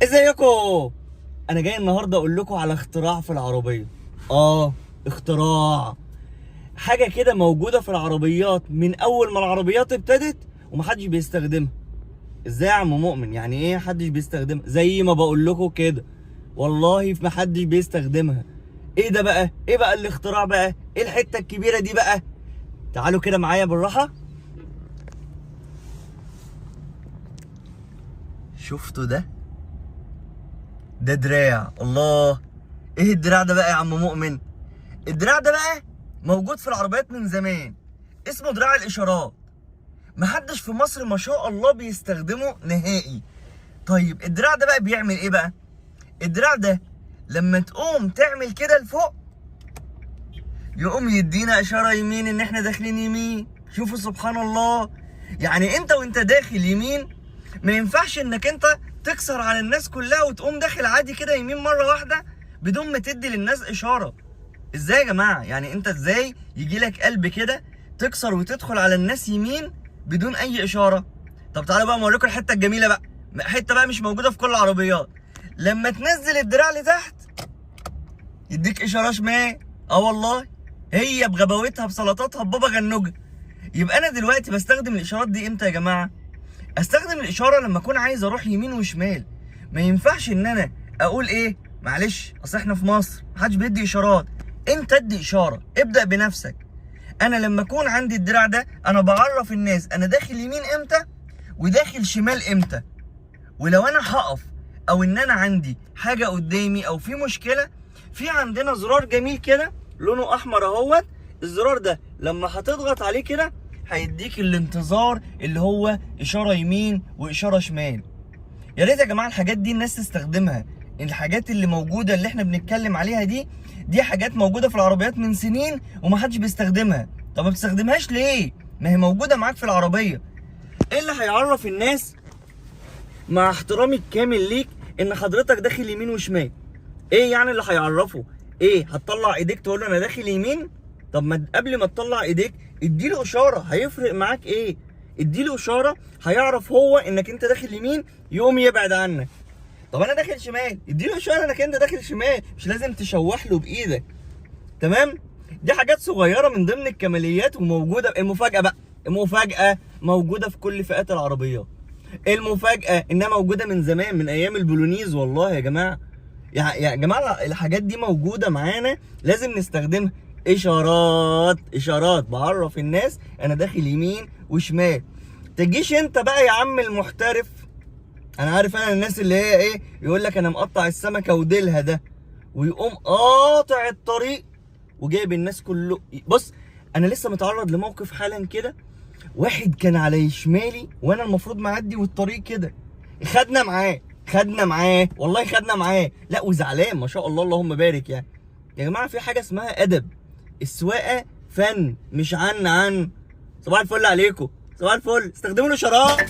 ازيكم؟ انا جاي النهارده اقول لكم على اختراع في العربيه. اختراع حاجه كده موجوده في العربيات من اول ما العربيات ابتدت ومحدش بيستخدمها. ازاي يا عم مؤمن؟ يعني ايه محدش بيستخدمها؟ زي ما بقول لكم كده، والله محدش بيستخدمها. ايه ده بقى؟ ايه بقى الاختراع بقى؟ ايه الحته الكبيره دي بقى؟ تعالوا كده معايا بالراحه. شفتوا ده دراع. الله، ايه الدراع ده بقى يا عم مؤمن؟ الدراع ده بقى موجود في العربيات من زمان، اسمه دراع الاشارات. محدش في مصر ما شاء الله بيستخدمه نهائي. طيب الدراع ده بقى بيعمل ايه بقى؟ الدراع ده لما تقوم تعمل كده لفوق يقوم يدينا اشاره يمين ان احنا داخلين يمين. شوفوا سبحان الله، يعني انت وانت داخل يمين ما ينفعش انك انت تكسر على الناس كلها وتقوم داخل عادي كده يمين مره واحده بدون ما تدي للناس اشاره. ازاي يا جماعه؟ يعني انت ازاي يجي لك قلب كده تكسر وتدخل على الناس يمين بدون اي اشاره؟ طب تعالوا بقى اوريكم الحته الجميله بقى، حته بقى مش موجوده في كل العربيات. لما تنزل الدراع لتحت يديك اشاره شمال. والله هي بغباوتها بسلطاتها ببابا غنوجه. يبقى انا دلوقتي بستخدم الاشارات دي امتى يا جماعه؟ استخدم الاشاره لما اكون عايز اروح يمين وشمال. ما ينفعش ان انا اقول ايه معلش اصل احنا في مصر محدش بيدي اشارات. انت ادي اشاره، ابدا بنفسك. انا لما اكون عندي الدراع ده انا بعرف الناس انا داخل يمين امتى وداخل شمال امتى. ولو انا هقف او ان انا عندي حاجه قدامي او في مشكله، في عندنا زرار جميل كده لونه احمر اهوت. الزرار ده لما هتضغط عليه كده هيديك الانتظار اللي هو اشاره يمين واشاره شمال. يا ريت يا جماعه الحاجات دي الناس تستخدمها. الحاجات اللي موجوده اللي احنا بنتكلم عليها دي حاجات موجوده في العربيات من سنين ومحدش بيستخدمها. طب ما بتستخدمهاش ليه؟ ما هي موجوده معاك في العربيه. ايه اللي هيعرف الناس مع احترامي الكامل ليك ان حضرتك داخل يمين وشمال؟ ايه يعني اللي هيعرفه؟ ايه هتطلع ايديك تقول له انا داخل يمين؟ طب ما قبل ما تطلع ايديك اديله اشاره. هيفرق معاك ايه؟ اديله اشاره هيعرف هو انك انت داخل يمين يقوم يبعد عنك. طب انا داخل شمال، اديله اشاره انك انت داخل شمال، مش لازم تشوح له بايدك. تمام؟ دي حاجات صغيره من ضمن الكماليات وموجوده. المفاجاه بقى، المفاجاه موجوده في كل فئات العربيات. المفاجاه انها موجوده من زمان، من ايام البولونيز. والله يا جماعه، يا جماعه الحاجات دي موجوده معانا لازم نستخدمها. اشارات بعرف الناس انا داخل يمين وشمال. تجيش انت بقى يا عم المحترف، انا عارف انا الناس اللي هي ايه يقول لك انا مقطع السمكه وديلها ده، ويقوم قاطع الطريق وجايب الناس كله. بص، انا لسه متعرض لموقف حالا كده. واحد كان على شمالي وانا المفروض معدي والطريق كده، خدنا معاه والله خدنا معاه. لا وزعلان ما شاء الله اللهم بارك. يعني يا جماعه في حاجه اسمها ادب. السواقه فن مش عن صباح الفل عليكم، صباح الفل. استخدموا الاشارات.